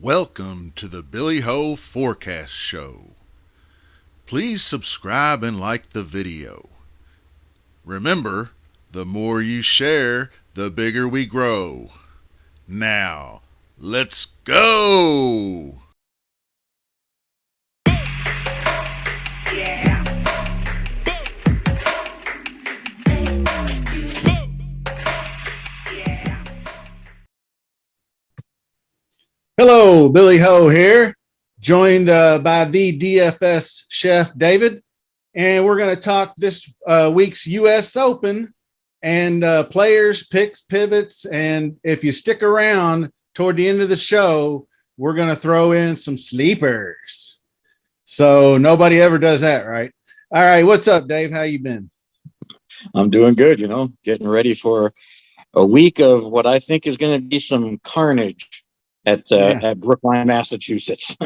Welcome to the Billy Ho Forecast Show. Please subscribe and like the video. Remember, the more you share, the bigger we grow. Now, let's go! Hello, Billy Ho here, joined by the DFS chef David, and we're going to talk this week's U.S. Open and players, picks, pivots, and if you stick around toward the end of the show, we're going to throw in some sleepers. So nobody ever does that, right? All right, what's up, Dave? How you been? I'm doing good, getting ready for a week of what I think is going to be some carnage at Brookline, Massachusetts.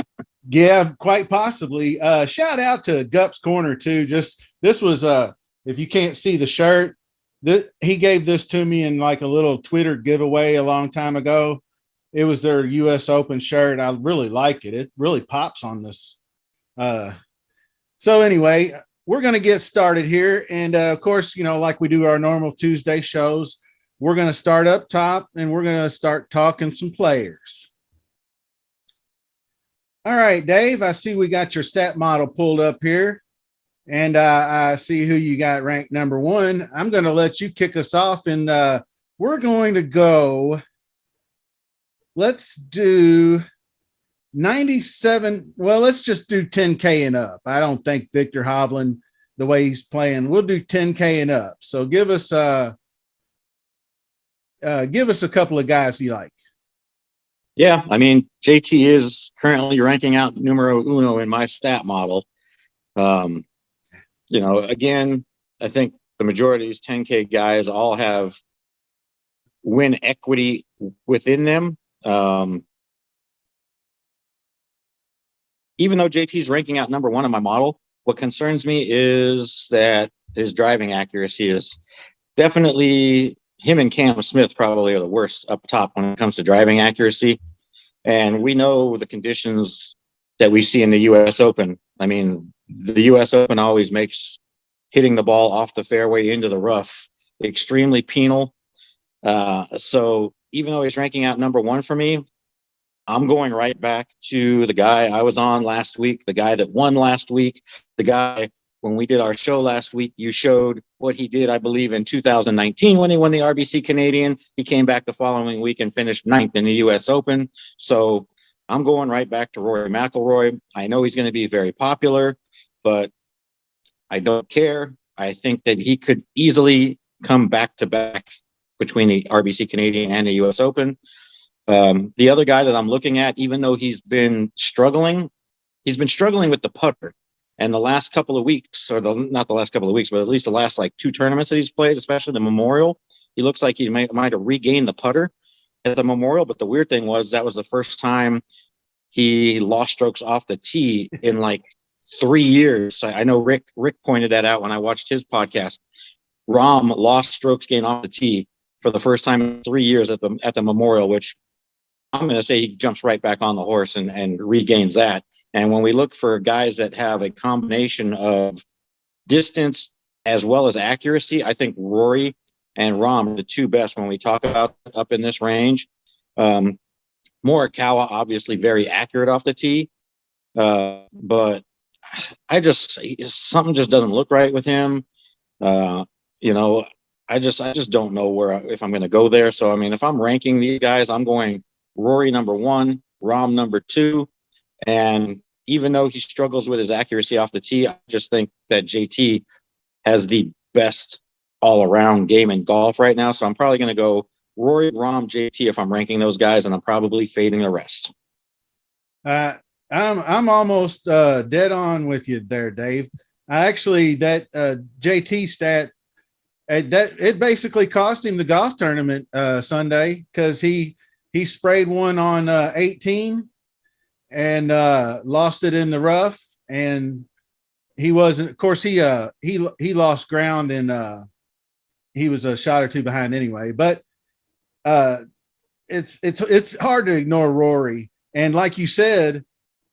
Yeah, quite possibly. Shout out to Gups Corner too. Just this was if you can't see the shirt, he gave this to me in like a little Twitter giveaway a long time ago. It was their US Open shirt. I really like it. It really pops on this. So anyway, we're going to get started here. And of course, like we do our normal Tuesday shows, we're going to start up top and we're going to start talking some players. All right, Dave, I see we got your stat model pulled up here, and I see who you got ranked number one. I'm going to let you kick us off, and we're going to go. Let's do 97. Well, let's just do 10K and up. I don't think Victor Hovland, the way he's playing, we'll do 10K and up. So give us a couple of guys you like. Yeah, I mean, JT is currently ranking out numero uno in my stat model. Again, I think the majority of these 10K guys all have win equity within them. Even though JT's ranking out number one in my model, what concerns me is that his driving accuracy is definitely him and Cam Smith probably are the worst up top when it comes to driving accuracy. And we know the conditions that we see in the U.S. Open. I mean, the U.S. Open always makes hitting the ball off the fairway into the rough extremely penal. So even though he's ranking out number one for me, I'm going right back to the guy I was on last week, the guy that won last week, the guy when we did our show last week, you showed what he did, I believe, in 2019 when he won the RBC Canadian. He came back the following week and finished ninth in the U.S. Open. So I'm going right back to Rory McIlroy. I know he's going to be very popular, but I don't care. I think that he could easily come back to back between the RBC Canadian and the U.S. Open. The other guy that I'm looking at, even though he's been struggling with the putter. And the last couple of weeks, or not the last couple of weeks, but at least the last like two tournaments that he's played, especially the Memorial, he looks like he might have regained the putter at the Memorial. But the weird thing was that was the first time he lost strokes off the tee in like 3 years. I know Rick pointed that out when I watched his podcast. Rahm lost strokes gained off the tee for the first time in 3 years at the Memorial, which I'm going to say he jumps right back on the horse and regains that. And when we look for guys that have a combination of distance as well as accuracy, I think Rory and Rahm are the two best when we talk about up in this range. Morikawa, obviously very accurate off the tee, but something just doesn't look right with him. I just don't know if I'm going to go there. So, I mean, if I'm ranking these guys, I'm going Rory number one, Rahm number two. And even though he struggles with his accuracy off the tee, I just think that JT has the best all-around game in golf right now. So I'm probably going to go Rory, Rahm, JT if I'm ranking those guys, and I'm probably fading the rest. I'm almost dead on with you there, Dave. That JT stat, that it basically cost him the golf tournament Sunday because he sprayed one on 18 and lost it in the rough, and he wasn't. Of course, he lost ground and he was a shot or two behind anyway. But it's hard to ignore Rory. And like you said,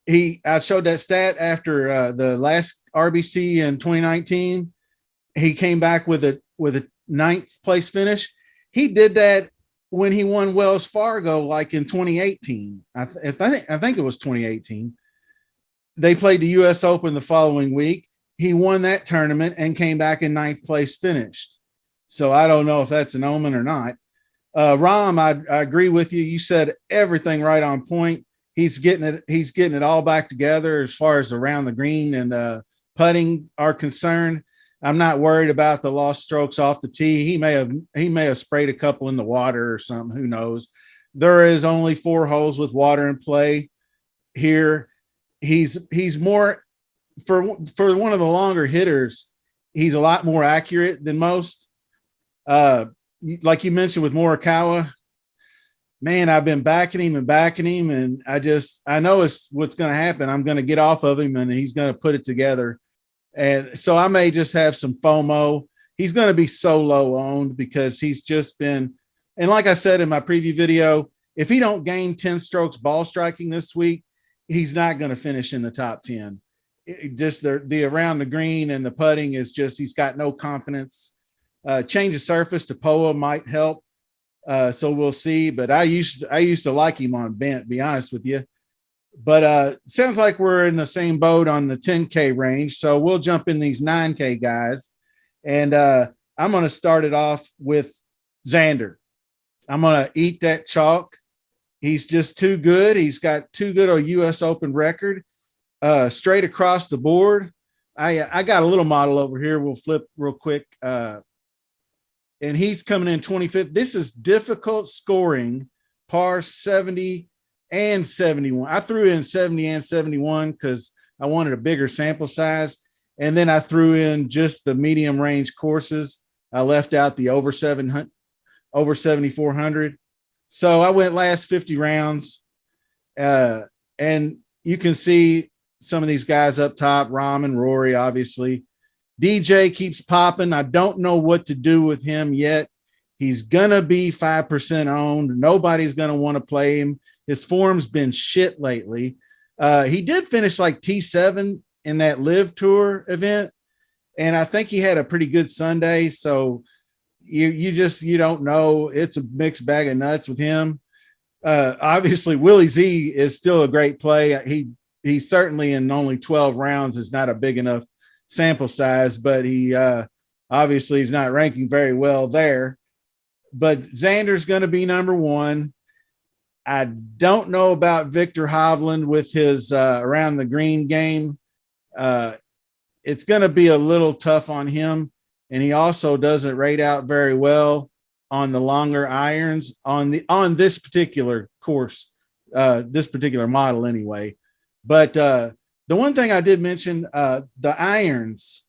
I showed that stat after the last RBC in 2019. He came back with a ninth place finish. He did that when he won Wells Fargo, like in 2018. I think it was 2018. They played the U.S. Open the following week. He won that tournament and came back in ninth place finished. So I don't know if that's an omen or not. Rom, I agree with you. You said everything right on point. He's getting it all back together as far as around the green and putting are concerned. I'm not worried about the lost strokes off the tee. He may have sprayed a couple in the water or something. Who knows? There is only 4 holes with water in play here. He's more for one of the longer hitters. He's a lot more accurate than most. Like you mentioned with Morikawa, man, I've been backing him, and I know it's what's going to happen. I'm going to get off of him, and he's going to put it together. And so I may just have some FOMO. He's going to be so low owned because he's just been, and like I said in my preview video, if he don't gain 10 strokes ball striking this week, he's not going to finish in the top 10. Just the around the green and the putting is just, he's got no confidence. Change of surface to POA might help. So we'll see, but I used to like him on bent, be honest with you. But sounds like we're in the same boat on the 10K range. So we'll jump in these 9K guys. And I'm going to start it off with Xander. I'm going to eat that chalk. He's just too good. He's got too good a U.S. Open record. Straight across the board. I got a little model over here. We'll flip real quick. And he's coming in 25th. This is difficult scoring, par 70 and 71. I threw in 70 and 71 because I wanted a bigger sample size. And then I threw in just the medium range courses. I left out the over 7,400. So I went last 50 rounds. And you can see some of these guys up top, Rahm and Rory, obviously. DJ keeps popping. I don't know what to do with him yet. He's going to be 5% owned. Nobody's going to want to play him. His form's been shit lately. He did finish like T7 in that Live Tour event, and I think he had a pretty good Sunday. So you don't know. It's a mixed bag of nuts with him. Obviously, Willie Z is still a great play. He certainly in only 12 rounds is not a big enough sample size, but he obviously is not ranking very well there. But Xander's going to be number 1. I don't know about Victor Hovland with his around the green game. It's going to be a little tough on him. And he also doesn't rate out very well on the longer irons on this particular course, this particular model anyway. But the one thing I did mention, the irons,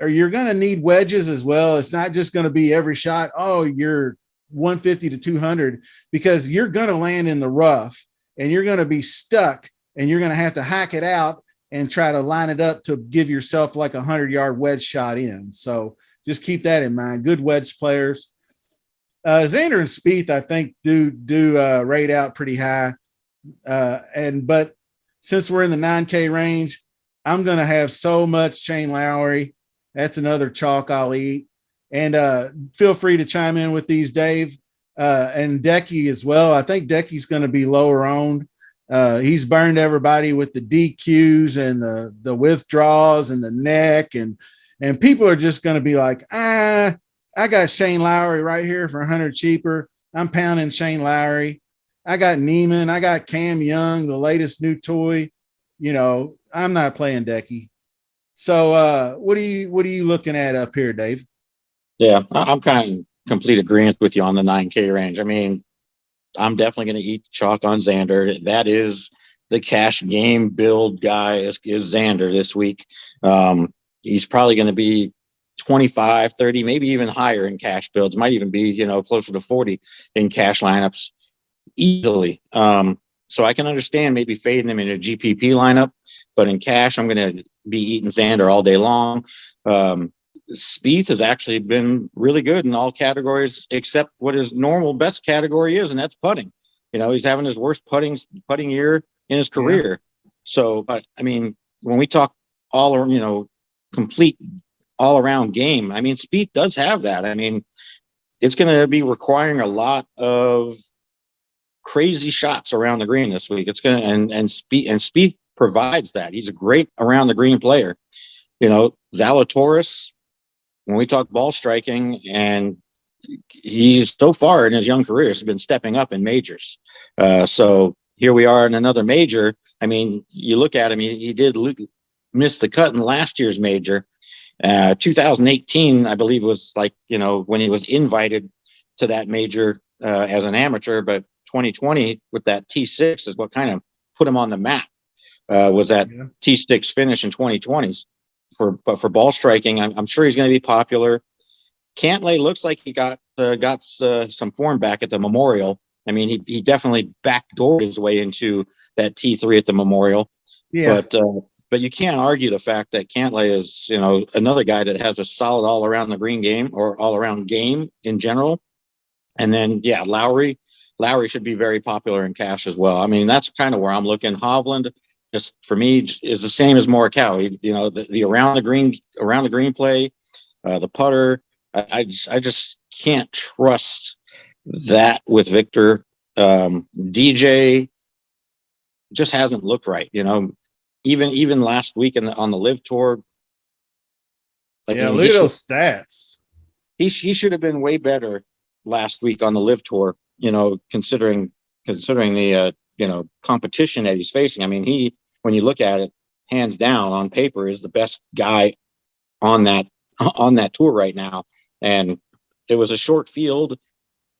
or you're going to need wedges as well. It's not just going to be every shot. Oh, you're 150 to 200, because you're going to land in the rough and you're going to be stuck and you're going to have to hack it out and try to line it up to give yourself like a 100-yard wedge shot in. So just keep that in mind. Good wedge players. Xander and Spieth, I think, do rate out pretty high. But since we're in the 9K range, I'm going to have so much Shane Lowry. That's another chalk I'll eat. And feel free to chime in with these, Dave, and Decky as well. I think Decky's going to be lower owned. He's burned everybody with the DQs and the withdrawals and the neck. And people are just going to be like, I got Shane Lowry right here for 100 cheaper. I'm pounding Shane Lowry. I got Neiman. I got Cam Young, the latest new toy. I'm not playing Decky. So what are you looking at up here, Dave? Yeah, I'm kind of complete agreement with you on the 9K range. I mean, I'm definitely going to eat the chalk on Xander. That is the cash game build guy is Xander this week. He's probably going to be 25, 30, maybe even higher in cash builds. Might even be, closer to 40 in cash lineups easily. So I can understand maybe fading him in a GPP lineup, but in cash, I'm going to be eating Xander all day long. Spieth has actually been really good in all categories except what his normal best category is, and that's putting. He's having his worst putting year in his career. So, but I mean, when we talk complete all around game, I mean, Spieth does have that. I mean, it's going to be requiring a lot of crazy shots around the green this week. It's going to, and Spieth provides that. He's a great around the green player. Zalatoris, when we talk ball striking, and he's so far in his young career has been stepping up in majors. So here we are in another major. I mean, you look at him, he did miss the cut in last year's major. 2018, I believe, was like, when he was invited to that major as an amateur, but 2020 with that T6 is what kind of put him on the map. Was that T6 finish in 2020s for ball striking. I'm sure he's going to be popular. Cantlay looks like he got some form back at the Memorial. I mean, he definitely backdoored his way into that T3 at the Memorial. Yeah. But you can't argue the fact that Cantlay is, another guy that has a solid all around the green game, or all around game in general. And then, Lowry should be very popular in cash as well. I mean, that's kind of where I'm looking. Hovland, just for me, is the same as Morikawa. The around the green play, the putter. I just can't trust that with Victor. DJ just hasn't looked right. Even last week on the Live Tour. Look at those stats. He should have been way better last week on the Live Tour. Considering the competition that he's facing. I mean, when you look at it, hands down on paper, is the best guy on that tour right now. And it was a short field.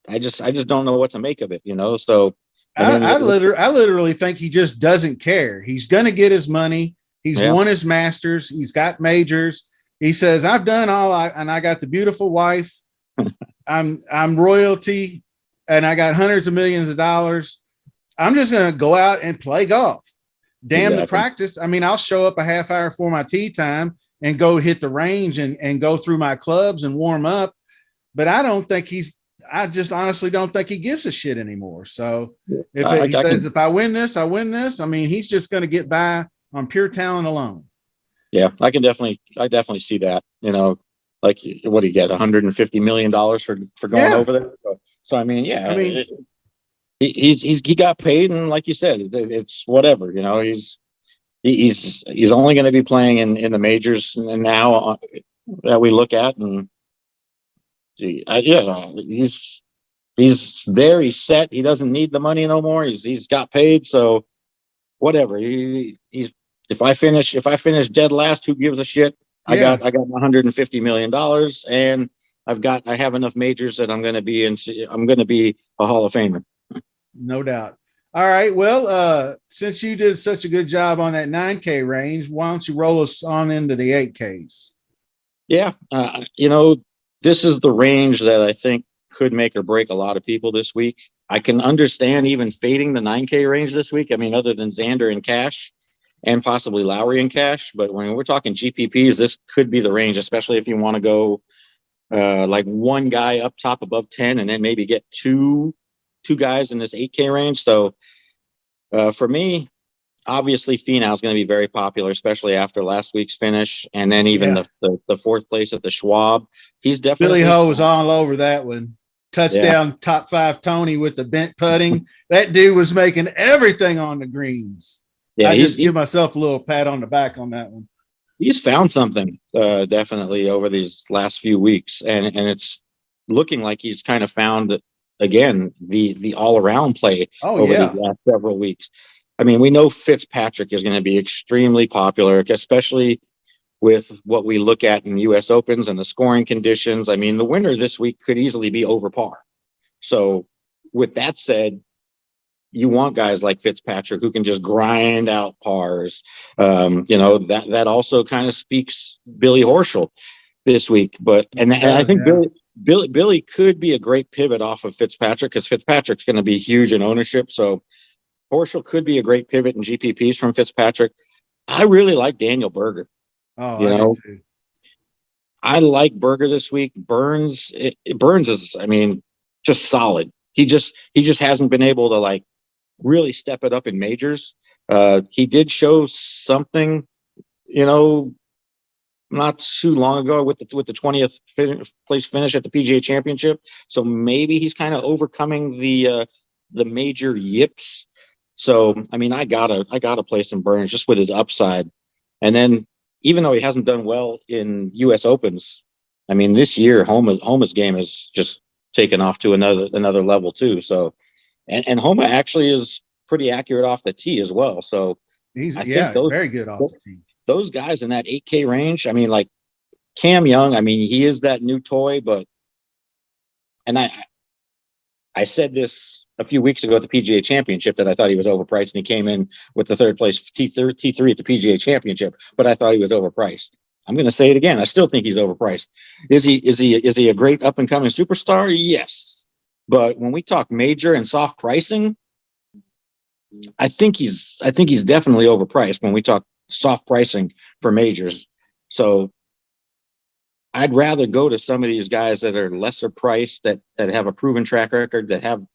I just don't know what to make of it. So. I literally think he just doesn't care. He's going to get his money. He's won his Masters. He's got majors. He says, I've done and I got the beautiful wife. I'm royalty, and I got hundreds of millions of dollars. I'm just going to go out and play golf. Damn the practice. I mean, I'll show up a half hour for my tee time and go hit the range and go through my clubs and warm up. But I just honestly don't think he gives a shit anymore. So if I win this, I win this. I mean, he's just going to get by on pure talent alone. Yeah, I definitely see that. Like, what do you get? $150 million for going over there. So I mean, he got paid, and like you said, it's whatever. He's only going to be playing in the majors and now that we look at, and he's there. He's set. He doesn't need the money no more. He's got paid. So whatever. If I finish dead last, who gives a shit? I got $150 million, and I have enough majors that I'm going to be a Hall of Famer. No doubt. All right. Well, since you did such a good job on that 9K range, why don't you roll us on into the 8Ks? Yeah. This is the range that I think could make or break a lot of people this week. I can understand even fading the 9K range this week. I mean, other than Xander in cash and possibly Lowry in cash. But when we're talking GPPs, this could be the range, especially if you want to go like one guy up top above 10 and then maybe get two guys in this 8K range. So for me, obviously Finau is going to be very popular, especially after last week's finish, and then even the fourth place at the Schwab. He's definitely Billy Ho was all over that one. Touchdown, top 5 Tony with the bent putting. That dude was making everything on the greens. I just give myself a little pat on the back on that one. He's found something definitely over these last few weeks, and it's looking like he's kind of found again the all around play over these last several weeks. I mean, we know Fitzpatrick is going to be extremely popular, especially with what we look at in U.S. Opens and the scoring conditions. I mean, the winner this week could easily be over par. So with that said, you want guys like Fitzpatrick who can just grind out pars. That also kind of speaks Billy Horschel this week. And I think Billy could be a great pivot off of Fitzpatrick, because Fitzpatrick's going to be huge in ownership. So Horschel could be a great pivot in GPPs from Fitzpatrick. I really like Daniel Berger. Oh, I do too. I like Berger this week. Burns is, I mean, just solid. He just hasn't been able to like really step it up in majors. He did show something, you know, not too long ago with the 20th place finish at the PGA Championship. So maybe he's kind of overcoming the major yips. So I mean, I gotta play some Burns just with his upside. And then even though he hasn't done well in U.S. Opens, I mean, this year Homa's game has just taken off to another level too. So and Homa actually is pretty accurate off the tee as well. So He's I think those very good off the tee. those guys in that 8K range, I mean, like Cam Young, I mean, he is that new toy, but and I said this a few weeks ago at the PGA Championship that I thought he was overpriced, and he came in with the third place T3 at the PGA Championship, but I thought he was overpriced. I'm going to say it again. I still think he's overpriced. Is he a great up and coming superstar? Yes, but when we talk major and soft pricing, I think he's definitely overpriced when we talk soft pricing for majors. So I'd rather go to some of these guys that are lesser priced, that have a proven track record, that have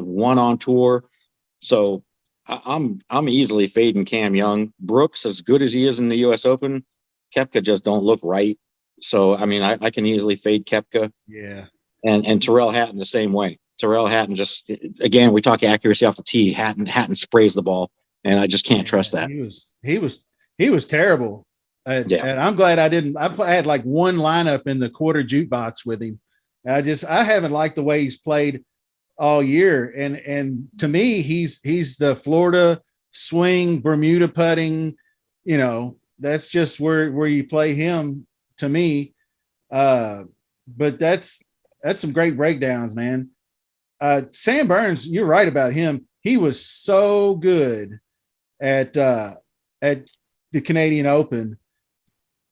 won on tour. So I'm easily fading Cam Young. Brooks, as good as he is in the U.S. Open, Koepka just don't look right. So I mean, I can easily fade Koepka. Yeah, and Tyrrell Hatton the same way. Tyrrell Hatton just, again, we talk accuracy off the tee. Hatton sprays the ball, and I just can't trust that. He was terrible. And I'm glad I didn't. I had like one lineup in the quarter jukebox with him. I haven't liked the way he's played all year. And to me, he's the Florida swing, Bermuda putting. You know, that's just where you play him to me. But that's some great breakdowns, man. Sam Burns, you're right about him. He was so good at the Canadian Open.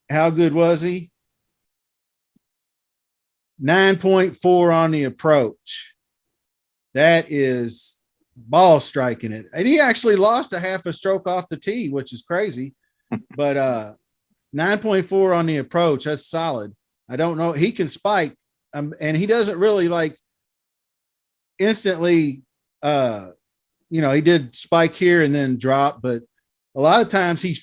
How good was he? 9.4 on the approach. That is ball striking it. And he actually lost a half a stroke off the tee, which is crazy. But 9.4 on the approach, that's solid. I don't know. He can spike, and he doesn't really like instantly, he did spike here and then drop, but a lot of times he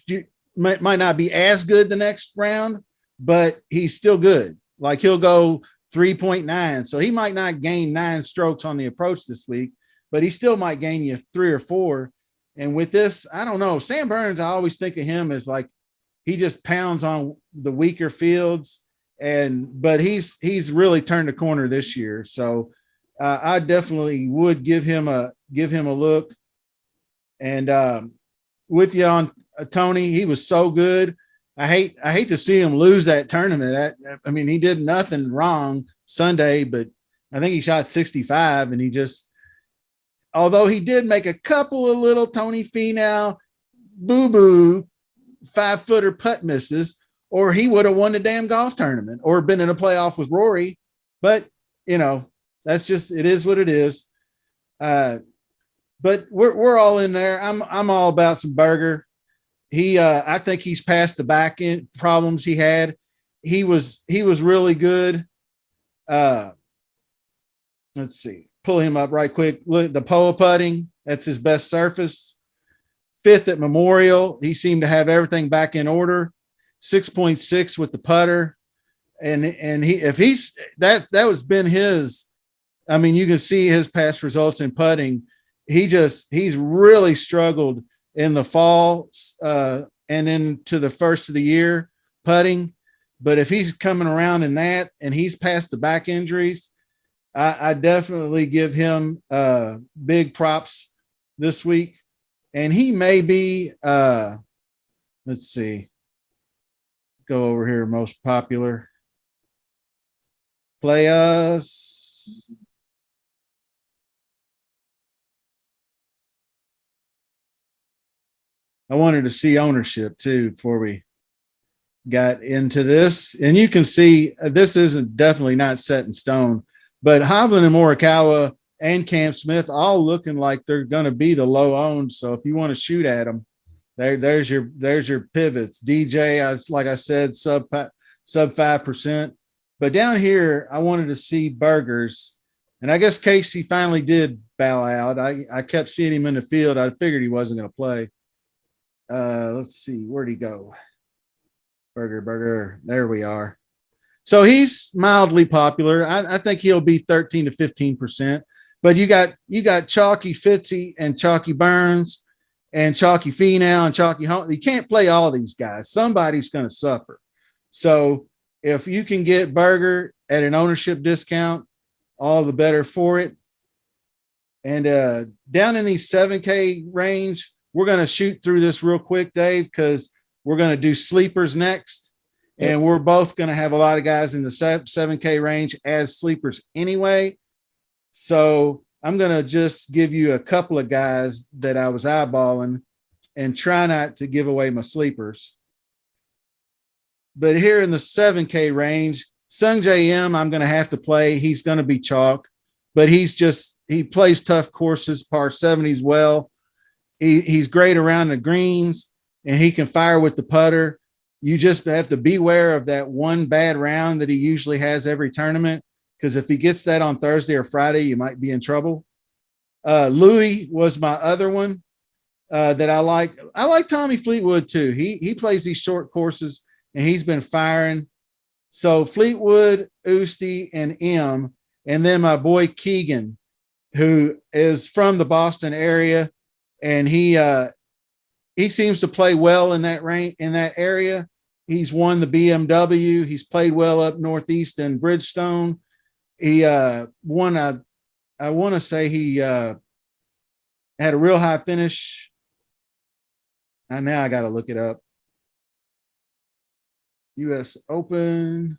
might not be as good the next round, but he's still good. Like he'll go 3.9. So he might not gain 9 strokes on the approach this week, but he still might gain you 3 or 4. And with this, I don't know. Sam Burns, I always think of him as like he just pounds on the weaker fields, but he's really turned the corner this year. So I definitely would give him a look. And with you on Tony, he was so good. I hate to see him lose that tournament. I mean, he did nothing wrong Sunday, but I think he shot 65, and he just, although he did make a couple of little Tony Finau boo-boo 5-footer putt misses, or he would have won the damn golf tournament or been in a playoff with Rory. But, that's just, it is what it is. But we're all in there. I'm all about some Berger. I think he's past the back end problems he had. He was really good. Let's see, pull him up right quick. Look, the POA putting, that's his best surface. 5th at Memorial. He seemed to have everything back in order. 6.6 with the putter. And that was been his, I mean, you can see his past results in putting. He's really struggled in the fall and into the first of the year putting. But if he's coming around in that and he's past the back injuries, I definitely give him big props this week. And he may be, let's see, go over here, most popular players. I wanted to see ownership too before we got into this. And you can see this isn't definitely not set in stone, but Hovland and Morikawa and Cam Smith all looking like they're going to be the low owned. So if you want to shoot at them, there's your pivots. DJ, like I said, sub 5%. But down here, I wanted to see Burgers, And I guess Casey finally did bow out. I kept seeing him in the field. I figured he wasn't going to play. Let's see. Where'd he go? Burger. There we are. So he's mildly popular. I think he'll be 13 to 15%. But you got Chalky Fitzy and Chalky Burns and Chalky Finau and Chalky Hunt. You can't play all these guys. Somebody's going to suffer. So if you can get Berger at an ownership discount, all the better for it. And down in the 7K range, we're going to shoot through this real quick, Dave, because we're going to do sleepers next. And we're both going to have a lot of guys in the 7K range as sleepers anyway. So I'm going to just give you a couple of guys that I was eyeballing and try not to give away my sleepers. But here in the 7K range, Sung J M, I'm going to have to play. He's going to be chalk, but he plays tough courses, par 70s well. He's great around the greens, and he can fire with the putter. You just have to beware of that one bad round that he usually has every tournament, because if he gets that on Thursday or Friday, you might be in trouble. Louis was my other one that I like. I like Tommy Fleetwood too. He plays these short courses, and he's been firing. So Fleetwood, Usti, and M, and then my boy Keegan, who is from the Boston area, and he seems to play well in that area. He's won the BMW. He's played well up northeast in Bridgestone. He won I want to say he had a real high finish. And now I got to look it up. US Open.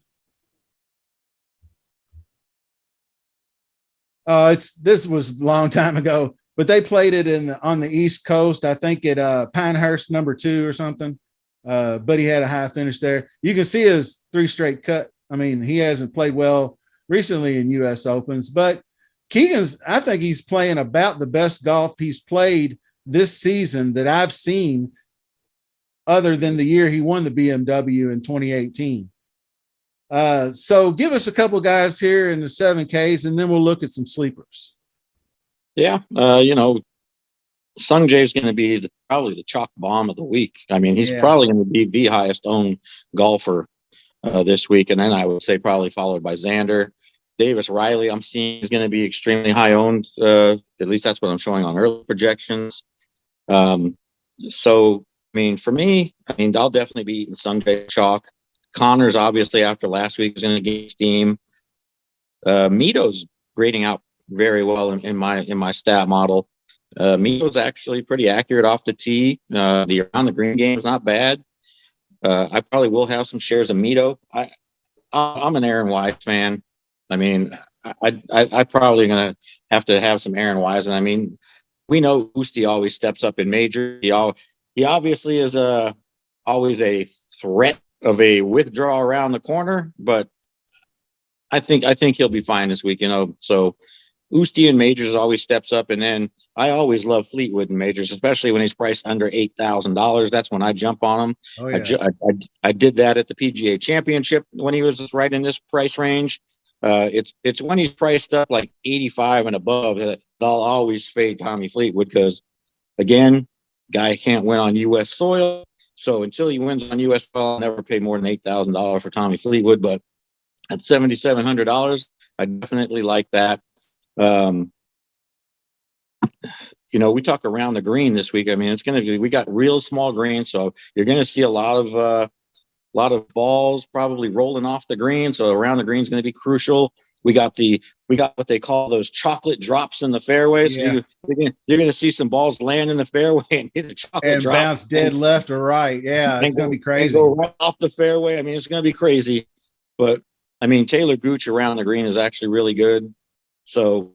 This was a long time ago, but they played it on the East Coast. I think at Pinehurst #2 or something. But he had a high finish there. You can see his 3 straight cut. I mean, he hasn't played well recently in US Opens, but I think he's playing about the best golf he's played this season that I've seen, other than the year he won the BMW in 2018. So give us a couple guys here in the 7Ks, and then we'll look at some sleepers. Yeah. Sung Jae is going to be probably the chalk bomb of the week. I mean, he's probably going to be the highest owned golfer this week. And then I would say probably followed by Xander. Davis Riley, I'm seeing is going to be extremely high owned. At least that's what I'm showing on early projections. So, I mean, for me, I'll definitely be eating Sung Jae chalk. Connors, obviously, after last week, is going to gain steam. Mito's grading out very well in my stat model. Mito's actually pretty accurate off the tee. The around the green game is not bad. I probably will have some shares of Mito. I'm an Aaron Wise fan. I mean, I probably gonna have to have some Aaron Wise, and I mean, we know Usti always steps up in major. He obviously is always a threat of a withdrawal around the corner, but I think he'll be fine this week. So Usti in majors always steps up, and then I always love Fleetwood in majors, especially when he's priced under $8,000. That's when I jump on him. Oh, yeah. I did that at the PGA Championship when he was right in this price range. It's when he's priced up like 85 and above that I'll always fade Tommy Fleetwood, because again, guy can't win on U.S. soil. So until he wins on U.S. soil, I'll never pay more than $8,000 for Tommy Fleetwood. But at $7,700, I definitely like that. We talk around the green this week. I mean, we got real small greens, so you're going to see a lot of balls probably rolling off the green. So around the green is going to be crucial. We got what they call those chocolate drops in the fairway. So Yeah. you're going to see some balls land in the fairway and hit a chocolate drop bounce dead left or right. Yeah, it's going to be crazy. And go right off the fairway. I mean, it's going to be crazy. But I mean, Taylor Gooch around the green is actually really good. So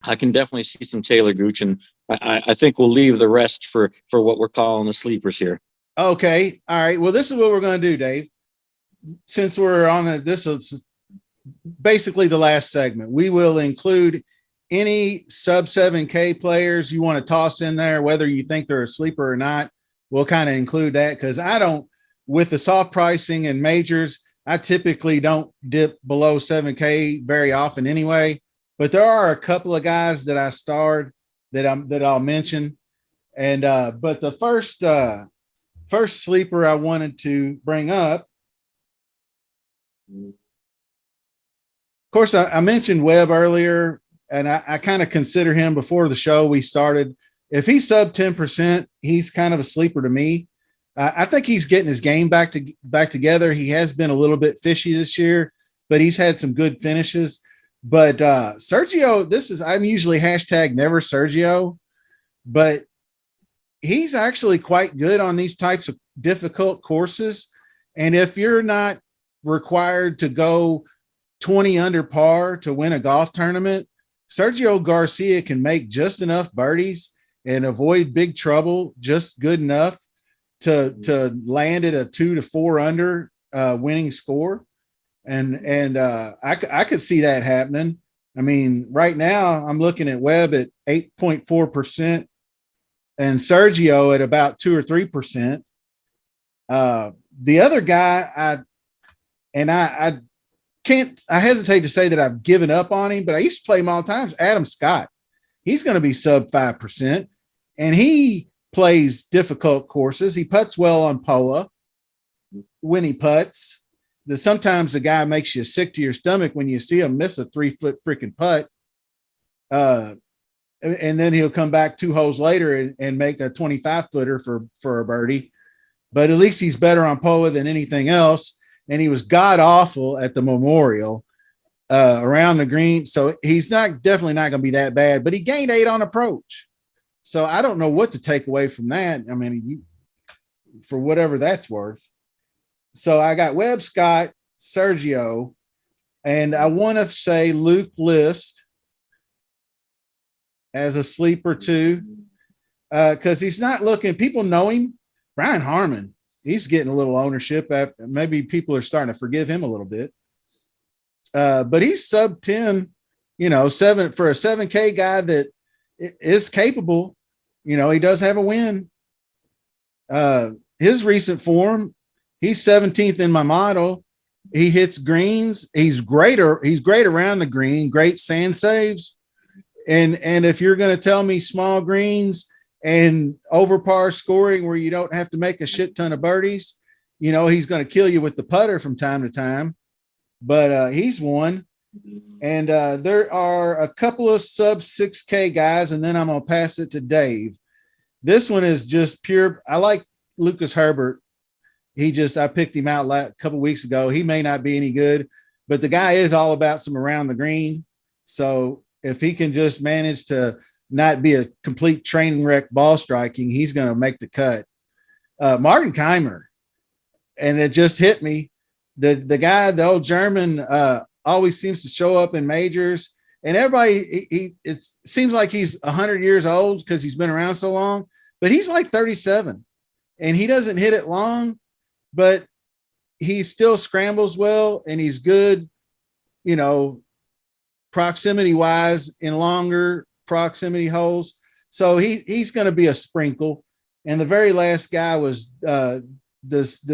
I can definitely see some Taylor Gooch, and I think we'll leave the rest for what we're calling the sleepers here. Okay. All right. Well, this is what we're going to do, Dave. Since we're on this is basically the last segment. We will include any sub 7K players you want to toss in there, whether you think they're a sleeper or not. We'll kind of include that, because with the soft pricing and majors, I typically don't dip below 7K very often anyway. but there are a couple of guys that I starred that I'll mention. And but the first sleeper I wanted to bring up, of course, I mentioned Webb earlier, and I kind of consider him before the show we started. If he's sub 10%, he's kind of a sleeper to me. I think he's getting his game back together. He has been a little bit fishy this year, but he's had some good finishes. But Sergio, I'm usually hashtag never Sergio, but he's actually quite good on these types of difficult courses. And if you're not required to go 20 under par to win a golf tournament, Sergio Garcia can make just enough birdies and avoid big trouble just good enough to land at a 2 to 4 under winning score. And I could see that happening. I mean, right now I'm looking at Webb at 8.4% and Sergio at about 2 or 3%. The other guy, I hesitate to say that I've given up on him, but I used to play him all the time. Adam Scott. He's going to be sub 5%, and he plays difficult courses. He putts well on POA when he putts. Sometimes the guy makes you sick to your stomach when you see him miss a 3-foot freaking putt. And then he'll come back 2 holes later and make a 25-footer for a birdie. But at least he's better on POA than anything else. And he was god awful at the Memorial around the green. So he's definitely not going to be that bad, but he gained 8 on approach. So I don't know what to take away from that. I mean, for whatever that's worth. So I got Webb, Scott, Sergio, and I want to say Luke List as a sleeper too, because he's not looking. People know him. Brian Harmon, he's getting a little ownership. After maybe people are starting to forgive him a little bit. But he's sub 10, 7 for a 7K guy that is capable. He does have a win. His recent form, he's 17th in my model. He hits greens. He's great around the green, great sand saves. And if you're going to tell me small greens and over par scoring where you don't have to make a shit ton of birdies, he's going to kill you with the putter from time to time. But he's one. And there are a couple of sub 6K guys, and then I'm going to pass it to Dave. This one is just pure. I like Lucas Herbert. I picked him out a couple weeks ago. He may not be any good, but the guy is all about some around the green. So if he can just manage to not be a complete train wreck ball striking, he's going to make the cut. Martin Keimer, and it just hit me. The guy, the old German, always seems to show up in majors, and everybody, it seems like he's 100 years old because he's been around so long, but he's like 37, and he doesn't hit it long, but he still scrambles well, and he's good, proximity wise in longer proximity holes. So he's going to be a sprinkle. And the very last guy was the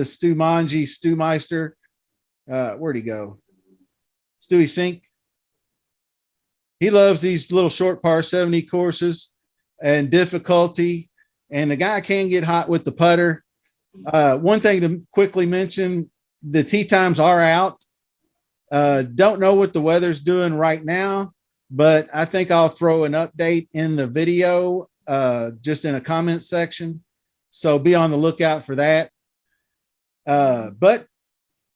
Stu Meister. Where'd he go? Stewie Sink. He loves these little short par 70 courses and difficulty. And the guy can get hot with the putter. One thing to quickly mention, the tee times are out. Don't know what the weather's doing right now, but I think I'll throw an update in the video, just in a comment section. So be on the lookout for that. But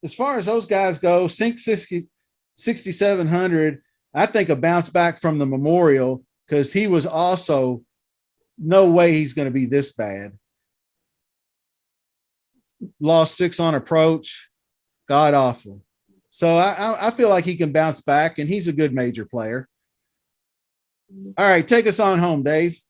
as far as those guys go, Sink 6,700, I think a bounce back from the Memorial, because he was also no way he's going to be this bad. Lost 6 on approach, god awful. So I feel like he can bounce back, and he's a good major player. All right, take us on home, Dave.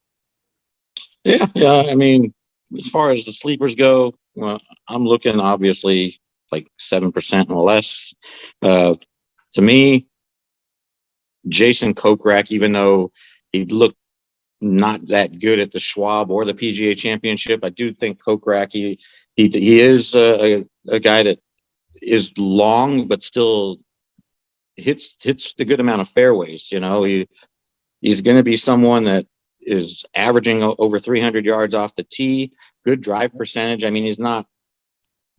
Yeah. I mean, as far as the sleepers go, well, I'm looking obviously like 7% or less. To me, Jason Kokrak, even though he looked not that good at the Schwab or the PGA Championship, I do think Kokrak, he is a guy that is long, but still hits the good amount of fairways. You know, he's going to be someone that is averaging over 300 yards off the tee, good drive percentage. I mean, he's not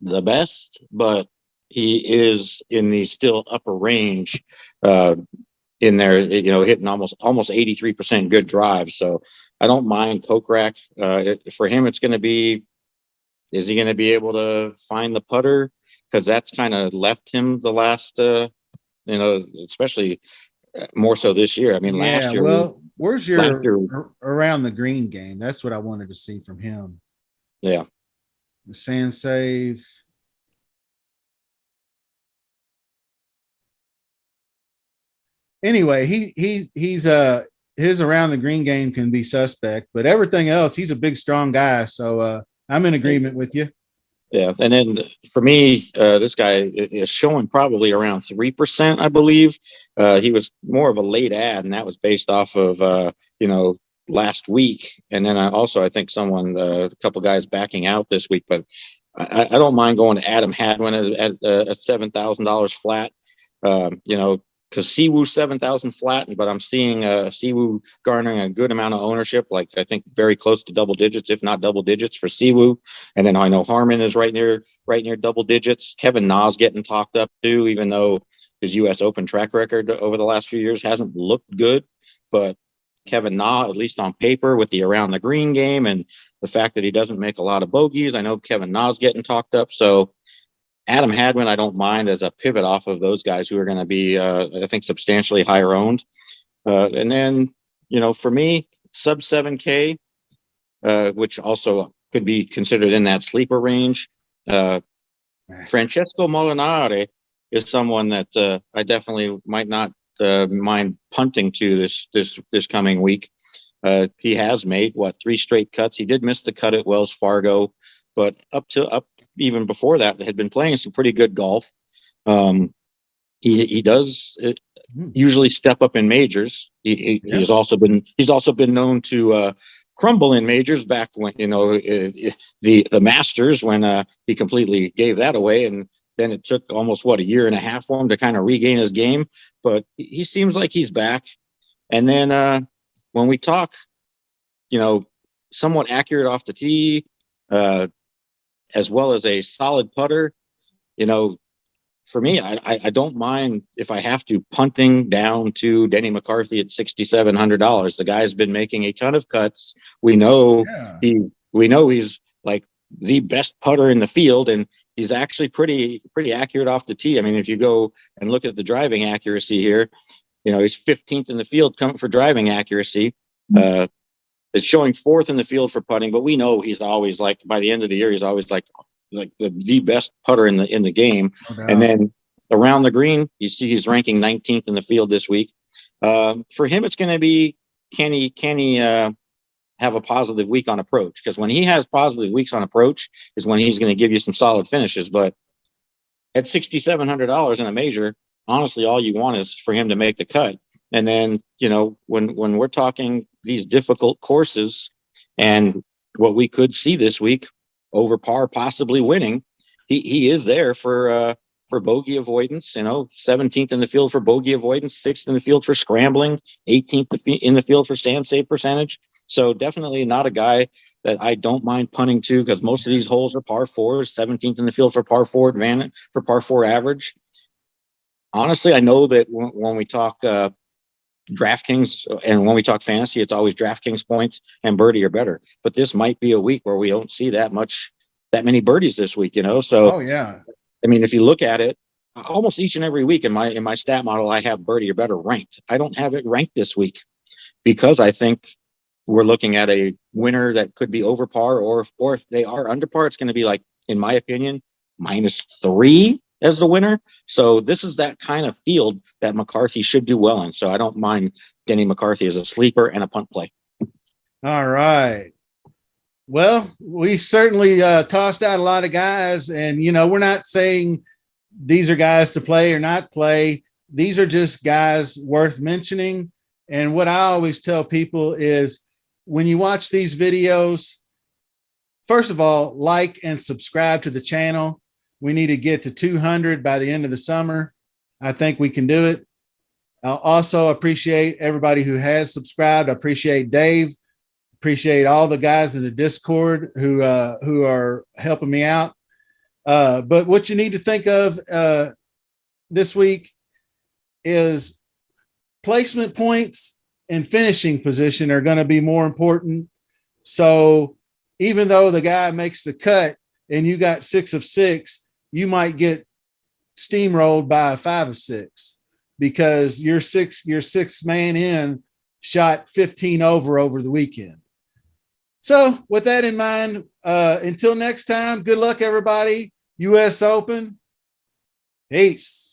the best, but he is in the still upper range in there, you know, hitting almost 83% good drive. So I don't mind Kokrak. For him, it's going to be, is he going to be able to find the putter? Because that's kind of left him the last, you know, especially more so this year. I mean, Yeah. last year, Well, where's last your year, around the green game? That's what I wanted to see from him. yeah. The sand save. Anyway, he's his around the green game can be suspect, but everything else, he's a big, strong guy. So I'm in agreement with you. Yeah, and then for me, this guy is showing probably around 3%, I believe. He was more of a late ad, and that was based off of you know, last week. And then I think someone, a couple guys backing out this week, but I don't mind going to Adam Hadwin at $7,000 flat. You know, because Siwoo 7,000 flat, but I'm seeing Siwoo garnering a good amount of ownership, like I think very close to double digits, if not double digits for Siwoo. And then I know Harmon is right near double digits. Kevin Na's getting talked up too, even though his U.S. Open track record over the last few years hasn't looked good. But Kevin Na, at least on paper, with the around the green game and the fact that he doesn't make a lot of bogeys, I know Kevin Na's getting talked up. So Adam Hadwin, I don't mind as a pivot off of those guys who are going to be, I think, substantially higher owned. And then, you know, for me, sub 7K, which also could be considered in that sleeper range. Francesco Molinari is someone that I definitely might not mind punting to this coming week. He has made 3 straight cuts. He did miss the cut at Wells Fargo, but up even before that, had been playing some pretty good golf. He does usually step up in majors. He's also been known to crumble in majors back when, you know, the Masters, when he completely gave that away, and then it took almost a year and a half for him to kind of regain his game. But he seems like he's back. And then when we talk, you know, somewhat accurate off the tee, as well as a solid putter, you know, for me, I don't mind if I have to punting down to Denny McCarthy at $6,700. The guy's been making a ton of cuts. We know he's like the best putter in the field, and he's actually pretty accurate off the tee. I mean, if you go and look at the driving accuracy here, you know, he's 15th in the field coming for driving accuracy. It's showing 4th in the field for putting, but we know he's always, like, by the end of the year, he's always like the best putter in the game. No. And then around the green, you see he's ranking 19th in the field this week. For him, it's going to be, can he have a positive week on approach? Because when he has positive weeks on approach is when he's going to give you some solid finishes. But at $6,700 in a major, honestly, all you want is for him to make the cut. And then, you know, when we're talking these difficult courses and what we could see this week, over par, possibly winning, he is there for bogey avoidance. You know, 17th in the field for bogey avoidance, 6th in the field for scrambling, 18th in the field for sand save percentage. So definitely not a guy that I don't mind punting to, because most of these holes are par 4s, 17th in the field for par 4 advantage, for par 4 average. Honestly, I know that when we talk DraftKings and when we talk fantasy, it's always DraftKings points and birdie or better. But this might be a week where we don't see that many birdies this week, you know? So, yeah. I mean, if you look at it, almost each and every week in my stat model, I have birdie or better ranked. I don't have it ranked this week because I think we're looking at a winner that could be over par, or if they are under par, it's going to be, like, in my opinion, -3 as the winner. So this is that kind of field that McCarthy should do well in. So I don't mind Denny McCarthy as a sleeper and a punt play. All right. Well, we certainly tossed out a lot of guys, and, you know, we're not saying these are guys to play or not play. These are just guys worth mentioning. And what I always tell people is, when you watch these videos, first of all, like and subscribe to the channel. We need to get to 200 by the end of the summer. I think we can do it. I also appreciate everybody who has subscribed. I appreciate Dave. Appreciate all the guys in the Discord who are helping me out. But what you need to think of this week is placement points and finishing position are going to be more important. So even though the guy makes the cut and you got 6 of 6, you might get steamrolled by a 5 of 6 because your sixth man in shot 15 over the weekend. So with that in mind, until next time, good luck, everybody. US Open. Peace.